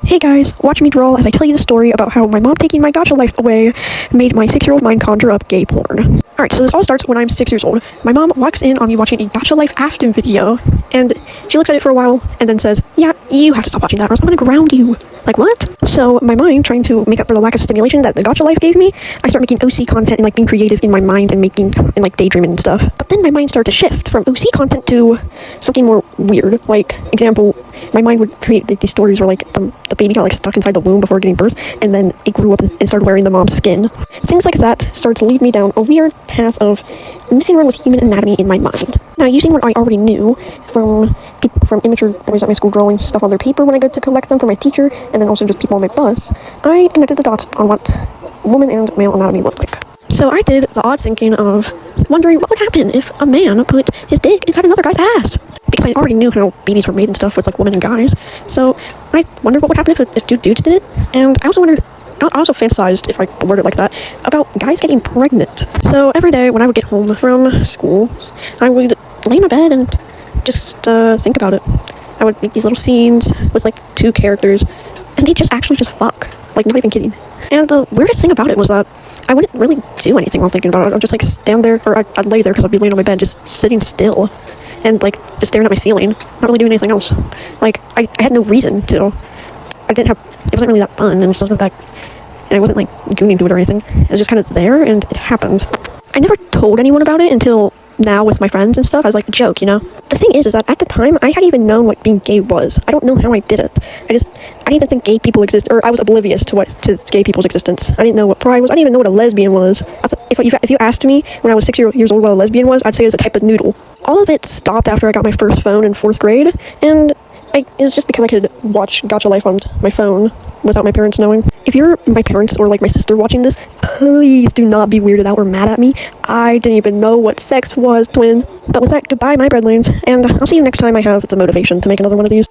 Hey guys, watch me draw as I tell you the story about how my mom taking my gacha life away made my 6-year-old mind conjure up gay porn. Alright, so this all starts when I'm 6 years old. My mom walks in on me watching a Gacha Life Afton video, and she looks at it for a while, and then says, "Yeah, you have to stop watching that or else I'm gonna ground you." Like, what? So my mind, trying to make up for the lack of stimulation that the Gacha Life gave me, I start making OC content and being creative in my mind and daydreaming and stuff. But then my mind started to shift from OC content to something more weird. Like, example, my mind would create these stories where the baby got stuck inside the womb before getting birth, and then it grew up and started wearing the mom's skin. Things like that started to lead me down a weird path of messing around with human anatomy in my mind. Now, using what I already knew from immature boys at my school drawing stuff on their paper when I go to collect them for my teacher, and then also just people on my bus, I connected the dots on what woman and male anatomy looked like. So I did the odd thinking of wondering what would happen if a man put his dick inside another guy's ass. Because I already knew how babies were made and stuff with women and guys. So I wondered what would happen if two dudes did it. And I also fantasized, if I word it like that, about guys getting pregnant. So every day when I would get home from school, I would lay in my bed and just think about it. I would make these little scenes with two characters, and they just fuck. Not even kidding. And the weirdest thing about it was that I wouldn't really do anything while thinking about it. I'd just stand there, or I'd lay there because I'd be laying on my bed just sitting still and just staring at my ceiling, not really doing anything else. I had no reason to. It wasn't really that fun, and it wasn't I wasn't gooning through it or anything. It was just kind of there, and it happened. I never told anyone about it until now with my friends and stuff as a joke, you know? The thing is that at the time, I hadn't even known what being gay was. I don't know how I did it. I didn't even think gay people exist, or I was oblivious to gay people's existence. I didn't know what pride was. I didn't even know what a lesbian was. If you asked me when I was 6 years old what a lesbian was, I'd say it was a type of noodle. All of it stopped after I got my first phone in 4th grade, and it was just because I could watch Gacha Life on my phone without my parents knowing. If you're my parents or my sister watching this, please do not be weirded out or mad at me. I didn't even know what sex was, twin. But with that, goodbye, my breadlines, and I'll see you next time I have the motivation to make another one of these.